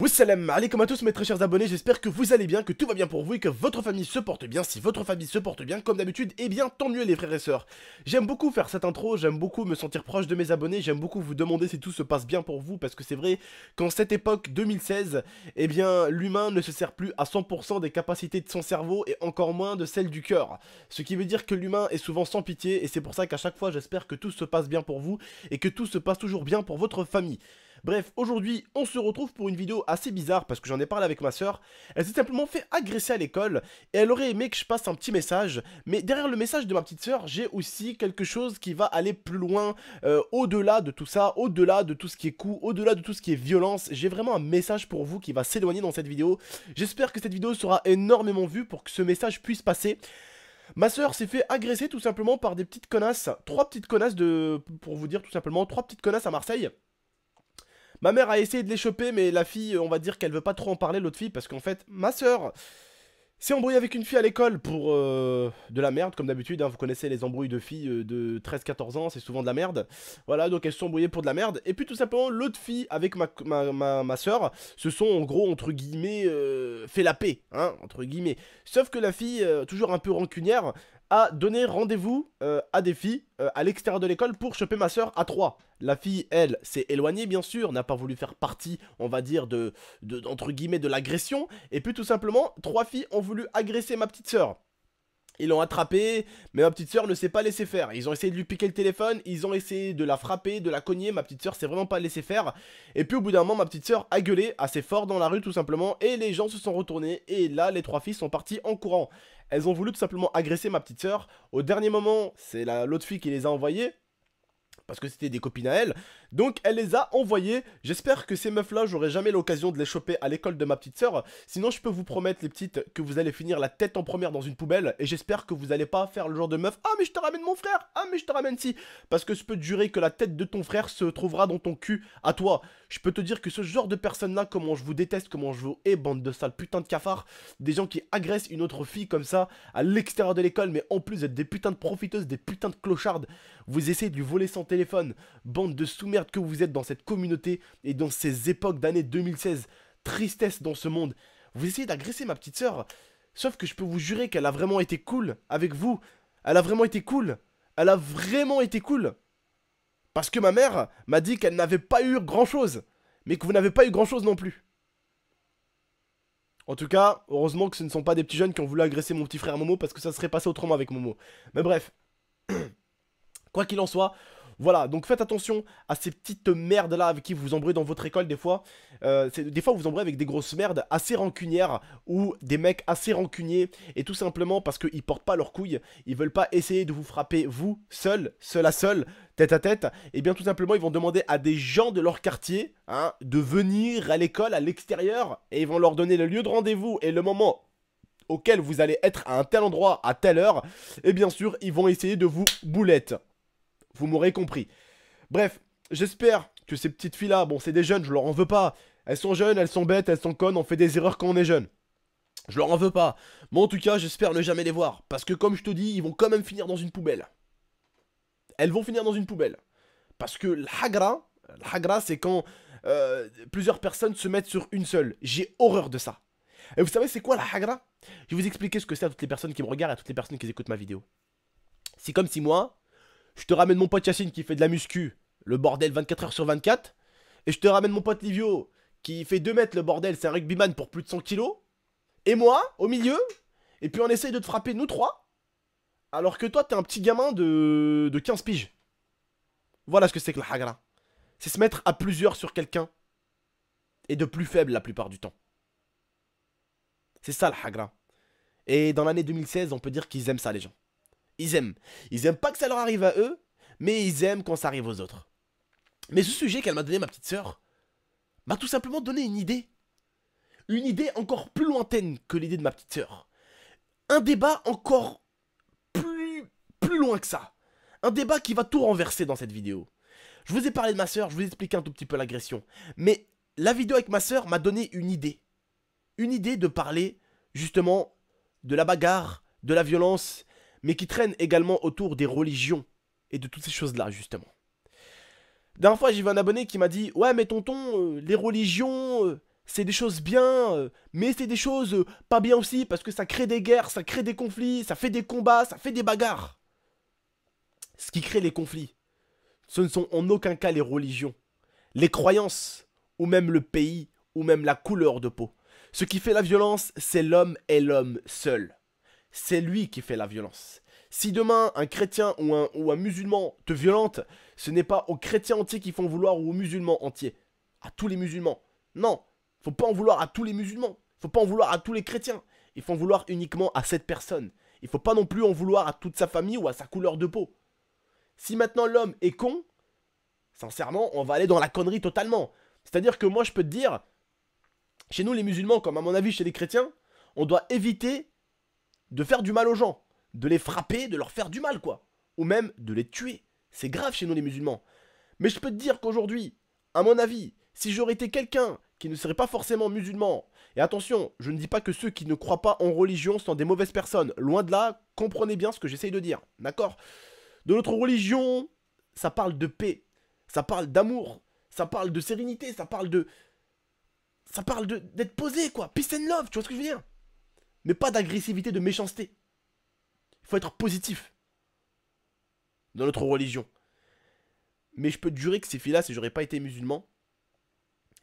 Salam alaikum à tous mes très chers abonnés, j'espère que vous allez bien, que tout va bien pour vous et que votre famille se porte bien. Si votre famille se porte bien comme d'habitude, eh bien tant mieux les frères et sœurs. J'aime beaucoup faire cette intro, j'aime beaucoup me sentir proche de mes abonnés, j'aime beaucoup vous demander si tout se passe bien pour vous, parce que c'est vrai qu'en cette époque 2016, eh bien l'humain ne se sert plus à 100% des capacités de son cerveau et encore moins de celles du cœur. Ce qui veut dire que l'humain est souvent sans pitié et c'est pour ça qu'à chaque fois j'espère que tout se passe bien pour vous et que tout se passe toujours bien pour votre famille. Bref, aujourd'hui, on se retrouve pour une vidéo assez bizarre parce que j'en ai parlé avec ma soeur. Elle s'est simplement fait agresser à l'école et elle aurait aimé que je passe un petit message. Mais derrière le message de ma petite soeur, j'ai aussi quelque chose qui va aller plus loin, au-delà de tout ça, au-delà de tout ce qui est coup, au-delà de tout ce qui est violence. J'ai vraiment un message pour vous qui va s'éloigner dans cette vidéo. J'espère que cette vidéo sera énormément vue pour que ce message puisse passer. Ma soeur s'est fait agresser tout simplement par des petites connasses, trois petites connasses pour vous dire tout simplement, trois petites connasses à Marseille. Ma mère a essayé de les choper, mais la fille, on va dire qu'elle veut pas trop en parler, l'autre fille, parce qu'en fait, ma soeur s'est embrouillée avec une fille à l'école pour de la merde, comme d'habitude, hein, vous connaissez les embrouilles de filles de 13-14 ans, c'est souvent de la merde. Voilà, donc elles se sont embrouillées pour de la merde. Et puis tout simplement, l'autre fille avec ma soeur se sont en gros, entre guillemets, fait la paix, hein, entre guillemets. Sauf que la fille, toujours un peu rancunière, a donné rendez-vous à des filles à l'extérieur de l'école pour choper ma soeur à 3. La fille, elle, s'est éloignée bien sûr, n'a pas voulu faire partie, on va dire, entre guillemets, de l'agression. Et puis tout simplement, 3 filles ont voulu agresser ma petite soeur. Ils l'ont attrapée, mais ma petite soeur ne s'est pas laissé faire. Ils ont essayé de lui piquer le téléphone, ils ont essayé de la frapper, de la cogner. Ma petite soeur s'est vraiment pas laissé faire. Et puis au bout d'un moment, ma petite soeur a gueulé assez fort dans la rue tout simplement. Et les gens se sont retournés. Et là, les 3 filles sont parties en courant. Elles ont voulu tout simplement agresser ma petite soeur. Au dernier moment, c'est l'autre fille qui les a envoyées, parce que c'était des copines à elle, donc elle les a envoyées. J'espère que ces meufs là, j'aurai jamais l'occasion de les choper à l'école de ma petite soeur. Sinon je peux vous promettre les petites que vous allez finir la tête en première dans une poubelle. Et j'espère que vous allez pas faire le genre de meuf, ah mais je te ramène mon frère, ah mais je te ramène si. Parce que je peux te jurer que la tête de ton frère se trouvera dans ton cul à toi. Je peux te dire que ce genre de personnes là, comment je vous déteste, comment je vous hais, bande de sales putains de cafards. Des gens qui agressent une autre fille comme ça à l'extérieur de l'école, mais en plus d'être des putains de profiteuses, des putains de clochardes. Vous essayez de lui voler son téléphone. Bande de sous-merde que vous êtes dans cette communauté et dans ces époques d'année 2016. Tristesse dans ce monde. Vous essayez d'agresser ma petite soeur. Sauf que je peux vous jurer qu'elle a vraiment été cool avec vous. Elle a vraiment été cool. Elle a vraiment été cool. Parce que ma mère m'a dit qu'elle n'avait pas eu grand chose. Mais que vous n'avez pas eu grand chose non plus. En tout cas, heureusement que ce ne sont pas des petits jeunes qui ont voulu agresser mon petit frère Momo, parce que ça serait passé autrement avec Momo. Mais bref. Quoi qu'il en soit, voilà, donc faites attention à ces petites merdes là avec qui vous vous embrouillez dans votre école des fois. Des fois vous vous embrouillez avec des grosses merdes assez rancunières ou des mecs assez rancuniers. Et tout simplement parce qu'ils portent pas leurs couilles, ils veulent pas essayer de vous frapper vous, seul à seul, tête à tête. Et bien tout simplement ils vont demander à des gens de leur quartier, hein, de venir à l'école, à l'extérieur. Et ils vont leur donner le lieu de rendez-vous et le moment auquel vous allez être à un tel endroit, à telle heure. Et bien sûr ils vont essayer de vous boulette. Vous m'aurez compris. Bref, j'espère que ces petites filles-là, bon, c'est des jeunes, je leur en veux pas. Elles sont jeunes, elles sont bêtes, elles sont connes, on fait des erreurs quand on est jeune. Je leur en veux pas. Mais en tout cas, j'espère ne jamais les voir. Parce que comme je te dis, ils vont quand même finir dans une poubelle. Elles vont finir dans une poubelle. Parce que le hagra, c'est quand plusieurs personnes se mettent sur une seule. J'ai horreur de ça. Et vous savez c'est quoi la hagra? Je vais vous expliquer ce que c'est à toutes les personnes qui me regardent, à toutes les personnes qui écoutent ma vidéo. C'est comme si moi, je te ramène mon pote Yacine qui fait de la muscu, le bordel 24 heures sur 24. Et je te ramène mon pote Livio qui fait 2 mètres, le bordel, c'est un rugbyman pour plus de 100 kilos. Et moi, au milieu. Et puis on essaye de te frapper nous 3. Alors que toi, t'es un petit gamin de 15 piges. Voilà ce que c'est que la hagra. C'est se mettre à plusieurs sur quelqu'un. Et de plus faible la plupart du temps. C'est ça la hagra. Et dans l'année 2016, on peut dire qu'ils aiment ça les gens. Ils aiment. Ils aiment pas que ça leur arrive à eux, mais ils aiment quand ça arrive aux autres. Mais ce sujet qu'elle m'a donné, ma petite sœur, m'a tout simplement donné une idée. Une idée encore plus lointaine que l'idée de ma petite sœur. Un débat encore plus loin que ça. Un débat qui va tout renverser dans cette vidéo. Je vous ai parlé de ma sœur, je vous ai expliqué un tout petit peu l'agression. Mais la vidéo avec ma sœur m'a donné une idée. Une idée de parler, justement, de la bagarre, de la violence, mais qui traîne également autour des religions et de toutes ces choses-là, justement. La dernière fois, j'ai vu un abonné qui m'a dit « Ouais, mais tonton, les religions, c'est des choses bien, mais c'est des choses pas bien aussi, parce que ça crée des guerres, ça crée des conflits, ça fait des combats, ça fait des bagarres. Ce qui crée les conflits, ce ne sont en aucun cas les religions, les croyances, ou même le pays, ou même la couleur de peau. Ce qui fait la violence, c'est l'homme et l'homme seul. C'est lui qui fait la violence. Si demain, un chrétien ou un musulman te violente, ce n'est pas aux chrétiens entiers qui font vouloir ou aux musulmans entiers. À tous les musulmans. Non, faut pas en vouloir à tous les musulmans. Faut pas en vouloir à tous les chrétiens. Il faut en vouloir uniquement à cette personne. Il faut pas non plus en vouloir à toute sa famille ou à sa couleur de peau. Si maintenant l'homme est con, sincèrement, on va aller dans la connerie totalement. C'est-à-dire que moi, je peux te dire, chez nous les musulmans, comme à mon avis chez les chrétiens, on doit éviter de faire du mal aux gens. De les frapper, de leur faire du mal, quoi. Ou même de les tuer. C'est grave chez nous les musulmans. Mais je peux te dire qu'aujourd'hui, à mon avis, si j'aurais été quelqu'un qui ne serait pas forcément musulman, et attention, je ne dis pas que ceux qui ne croient pas en religion sont des mauvaises personnes. Loin de là, comprenez bien ce que j'essaye de dire. D'accord? De notre religion, ça parle de paix. Ça parle d'amour. Ça parle de sérénité. Ça parle d'être posé, quoi. Peace and love, tu vois ce que je veux dire? Mais pas d'agressivité, de méchanceté. Il faut être positif dans notre religion. Mais je peux te jurer que ces filles-là, si j'aurais pas été musulman,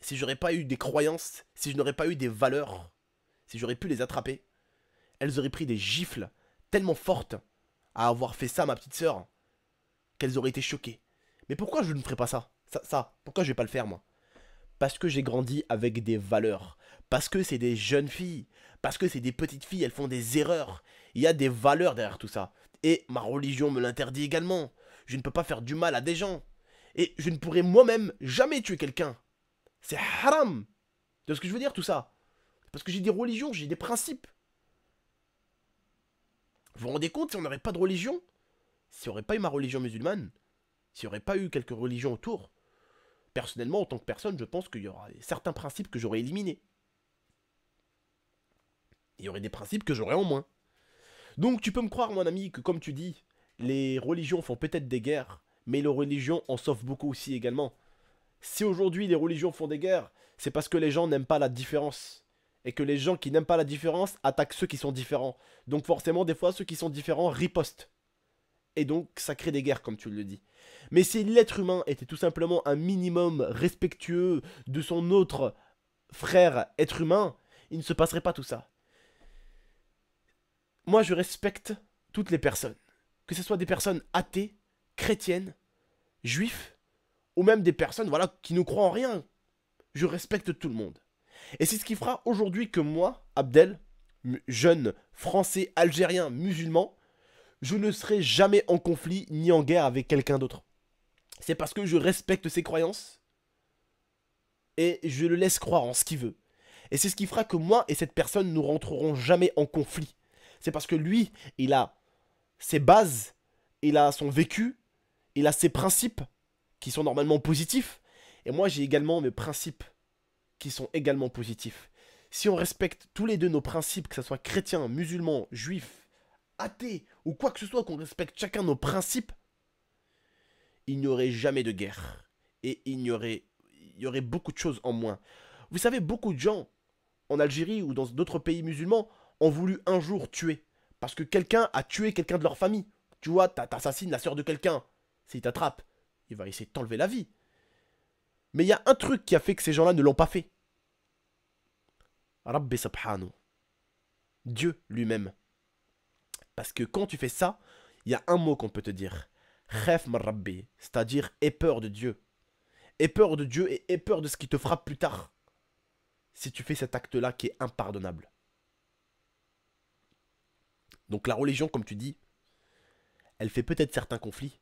si j'aurais pas eu des croyances, si je n'aurais pas eu des valeurs, si j'aurais pu les attraper, elles auraient pris des gifles tellement fortes à avoir fait ça à ma petite sœur, qu'elles auraient été choquées. Mais pourquoi je ne ferais pas ça, pourquoi je vais pas le faire, moi? Parce que j'ai grandi avec des valeurs. Parce que c'est des jeunes filles. Parce que c'est des petites filles, elles font des erreurs. Il y a des valeurs derrière tout ça. Et ma religion me l'interdit également. Je ne peux pas faire du mal à des gens. Et je ne pourrais moi-même jamais tuer quelqu'un. C'est haram. Tu vois ce que je veux dire, tout ça? Parce que j'ai des religions, j'ai des principes. Vous vous rendez compte, si on n'aurait pas de religion, s'il n'y aurait pas eu ma religion musulmane, s'il n'y aurait pas eu quelques religions autour, personnellement, en tant que personne, je pense qu'il y aura certains principes que j'aurais éliminés. Il y aurait des principes que j'aurais en moins. Donc tu peux me croire, mon ami, que comme tu dis, les religions font peut-être des guerres, mais les religions en sauvent beaucoup aussi également. Si aujourd'hui les religions font des guerres, c'est parce que les gens n'aiment pas la différence. Et que les gens qui n'aiment pas la différence attaquent ceux qui sont différents. Donc forcément, des fois, ceux qui sont différents ripostent. Et donc, ça crée des guerres, comme tu le dis. Mais si l'être humain était tout simplement un minimum respectueux de son autre frère être humain, il ne se passerait pas tout ça. Moi, je respecte toutes les personnes. Que ce soit des personnes athées, chrétiennes, juifs, ou même des personnes, voilà, qui ne croient en rien. Je respecte tout le monde. Et c'est ce qui fera aujourd'hui que moi, Abdel, jeune français, algérien, musulman, je ne serai jamais en conflit ni en guerre avec quelqu'un d'autre. C'est parce que je respecte ses croyances et je le laisse croire en ce qu'il veut. Et c'est ce qui fera que moi et cette personne ne rentrerons jamais en conflit. C'est parce que lui, il a ses bases, il a son vécu, il a ses principes qui sont normalement positifs. Et moi, j'ai également mes principes qui sont également positifs. Si on respecte tous les deux nos principes, que ce soit chrétien, musulman, juif, athée ou quoi que ce soit, qu'on respecte chacun nos principes, il n'y aurait jamais de guerre. Et il y aurait beaucoup de choses en moins. Vous savez, beaucoup de gens en Algérie ou dans d'autres pays musulmans ont voulu un jour tuer. Parce que quelqu'un a tué quelqu'un de leur famille. Tu vois, t'assassines la sœur de quelqu'un. S'il t'attrape, il va essayer de t'enlever la vie. Mais il y a un truc qui a fait que ces gens-là ne l'ont pas fait. Rabbi subhanahu. Dieu lui-même. Parce que quand tu fais ça, il y a un mot qu'on peut te dire. Khaf min Rabbi, c'est-à-dire aie peur de Dieu. Aie peur de Dieu et aie peur de ce qui te frappe plus tard. Si tu fais cet acte-là qui est impardonnable. Donc la religion, comme tu dis, elle fait peut-être certains conflits.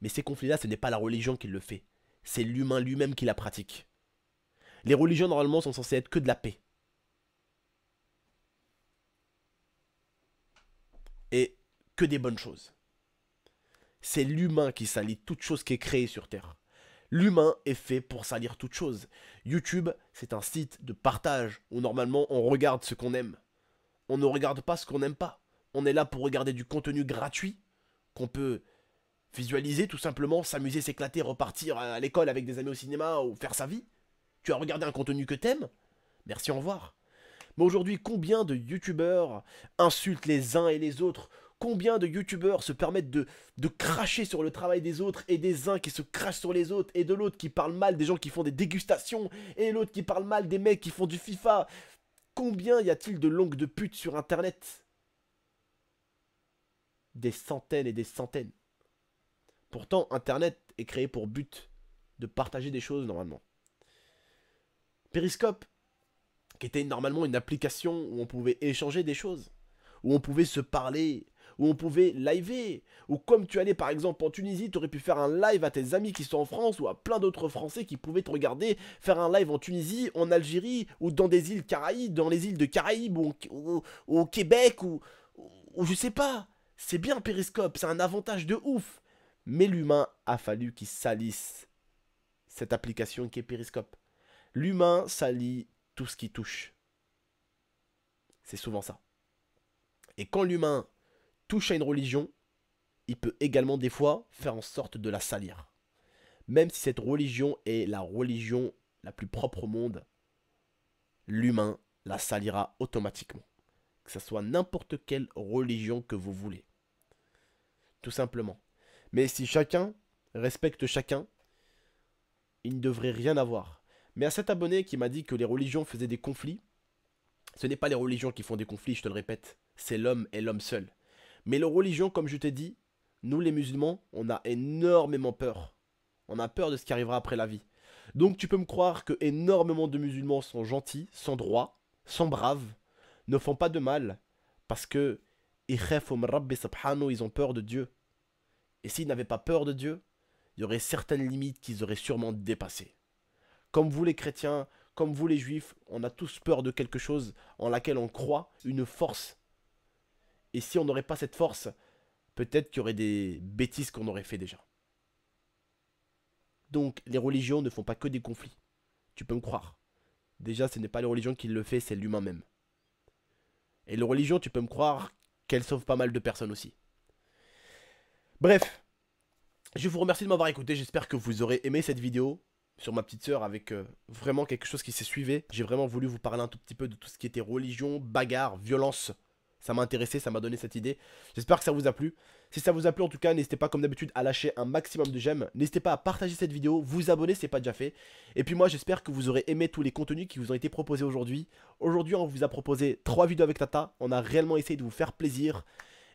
Mais ces conflits-là, ce n'est pas la religion qui le fait. C'est l'humain lui-même qui la pratique. Les religions, normalement, sont censées être que de la paix. Et que des bonnes choses. C'est l'humain qui salit toute chose qui est créée sur Terre. L'humain est fait pour salir toute chose. YouTube, c'est un site de partage où normalement on regarde ce qu'on aime. On ne regarde pas ce qu'on n'aime pas. On est là pour regarder du contenu gratuit qu'on peut visualiser tout simplement, s'amuser, s'éclater, repartir à l'école avec des amis au cinéma ou faire sa vie. Tu as regardé un contenu que t'aimes? Merci, au revoir. Mais aujourd'hui, combien de youtubeurs insultent les uns et les autres? Combien de youtubeurs se permettent de cracher sur le travail des autres, et des uns qui se crachent sur les autres, et de l'autre qui parle mal des gens qui font des dégustations, et l'autre qui parle mal des mecs qui font du FIFA? Combien y a-t-il de langues de pute sur internet? Des centaines et des centaines. Pourtant, internet est créé pour but de partager des choses normalement. Periscope, qui était normalement une application où on pouvait échanger des choses, où on pouvait se parler, où on pouvait liver, ou comme tu allais par exemple en Tunisie, tu aurais pu faire un live à tes amis qui sont en France, ou à plein d'autres Français qui pouvaient te regarder, faire un live en Tunisie, en Algérie, ou dans des îles Caraïbes, dans les îles de Caraïbes, ou au Québec, ou je sais pas. C'est bien Periscope, c'est un avantage de ouf. Mais l'humain a fallu qu'il salisse cette application qui est Periscope. L'humain salit tout ce qui touche. C'est souvent ça. Et quand l'humain touche à une religion, il peut également des fois faire en sorte de la salir. Même si cette religion est la religion la plus propre au monde, l'humain la salira automatiquement. Que ce soit n'importe quelle religion que vous voulez. Tout simplement. Mais si chacun respecte chacun, il ne devrait rien avoir. Mais à cet abonné qui m'a dit que les religions faisaient des conflits, ce n'est pas les religions qui font des conflits, je te le répète. C'est l'homme et l'homme seul. Mais les religions, comme je t'ai dit, nous les musulmans, on a énormément peur. On a peur de ce qui arrivera après la vie. Donc tu peux me croire que énormément de musulmans sont gentils, sont droits, sont braves, ne font pas de mal, parce que ils ont peur de Dieu. Et s'ils n'avaient pas peur de Dieu, il y aurait certaines limites qu'ils auraient sûrement dépassées. Comme vous les chrétiens, comme vous les juifs, on a tous peur de quelque chose en laquelle on croit, une force. Et si on n'aurait pas cette force, peut-être qu'il y aurait des bêtises qu'on aurait fait déjà. Donc les religions ne font pas que des conflits. Tu peux me croire. Déjà, ce n'est pas les religions qui le fait, c'est l'humain même. Et les religions, tu peux me croire qu'elles sauvent pas mal de personnes aussi. Bref, je vous remercie de m'avoir écouté. J'espère que vous aurez aimé cette vidéo sur ma petite sœur avec vraiment quelque chose qui s'est suivi. J'ai vraiment voulu vous parler un tout petit peu de tout ce qui était religion, bagarre, violence. Ça m'a intéressé, ça m'a donné cette idée. J'espère que ça vous a plu. Si ça vous a plu en tout cas, n'hésitez pas comme d'habitude à lâcher un maximum de j'aime. N'hésitez pas à partager cette vidéo, vous abonner si ce n'est pas déjà fait. Et puis moi j'espère que vous aurez aimé tous les contenus qui vous ont été proposés aujourd'hui. Aujourd'hui on vous a proposé 3 vidéos avec Tata. On a réellement essayé de vous faire plaisir.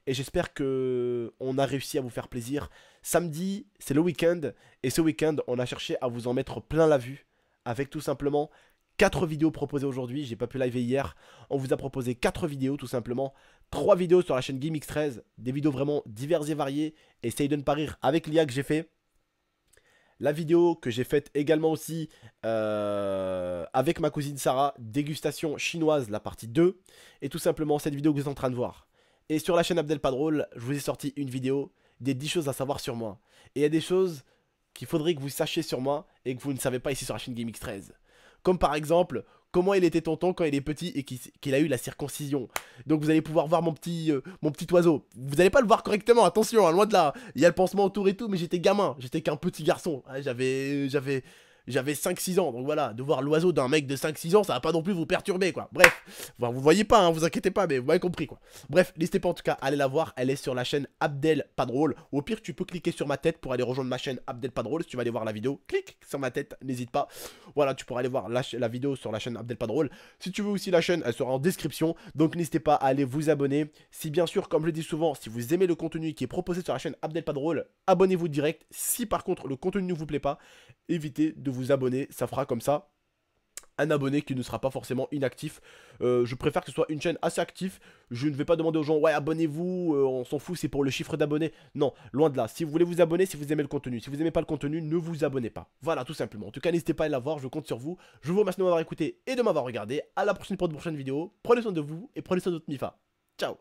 Et j'espère qu'on a réussi à vous faire plaisir. Samedi, c'est le week-end. Et ce week-end, on a cherché à vous en mettre plein la vue. Avec tout simplement 4 vidéos proposées aujourd'hui. J'ai pas pu live hier. On vous a proposé 4 vidéos tout simplement. 3 vidéos sur la chaîne GameX13. Des vidéos vraiment diverses et variées. Essaye de ne pas rire avec l'IA que j'ai fait. La vidéo que j'ai faite également aussi avec ma cousine Sarah. Dégustation chinoise, la partie 2. Et tout simplement cette vidéo que vous êtes en train de voir. Et sur la chaîne Abdelpadrol, je vous ai sorti une vidéo des 10 choses à savoir sur moi. Et il y a des choses qu'il faudrait que vous sachiez sur moi et que vous ne savez pas ici sur la chaîne GameX13. Comme par exemple, comment il était tonton quand il est petit et qu'il a eu la circoncision. Donc vous allez pouvoir voir mon petit oiseau. Vous n'allez pas le voir correctement, attention, hein, loin de là. Il y a le pansement autour et tout, mais j'étais gamin, j'étais qu'un petit garçon. J'avais 5-6 ans, donc voilà, de voir l'oiseau d'un mec de 5-6 ans, ça va pas non plus vous perturber, quoi. Bref, vous voyez pas, hein, vous inquiétez pas, mais vous m'avez compris, quoi. Bref, n'hésitez pas en tout cas à aller la voir, elle est sur la chaîne Abdelpadrol. Au pire, tu peux cliquer sur ma tête pour aller rejoindre ma chaîne Abdelpadrol. Si tu vas aller voir la vidéo, clique sur ma tête, n'hésite pas. Voilà, tu pourras aller voir la vidéo sur la chaîne Abdelpadrol. Si tu veux aussi la chaîne, elle sera en description, donc n'hésitez pas à aller vous abonner. Si bien sûr, comme je le dis souvent, si vous aimez le contenu qui est proposé sur la chaîne Abdelpadrol, abonnez-vous direct. Si par contre le contenu ne vous plaît pas, évitez de vous abonner, ça fera comme ça un abonné qui ne sera pas forcément inactif. Je préfère que ce soit une chaîne assez active. Je ne vais pas demander aux gens, ouais, abonnez-vous, on s'en fout, c'est pour le chiffre d'abonnés. Non, loin de là. Si vous voulez vous abonner, si vous aimez le contenu. Si vous n'aimez pas le contenu, ne vous abonnez pas. Voilà, tout simplement. En tout cas, n'hésitez pas à la voir, je compte sur vous. Je vous remercie de m'avoir écouté et de m'avoir regardé. À la prochaine pour de prochaines vidéos. Prenez soin de vous et prenez soin de votre MIFA. Ciao.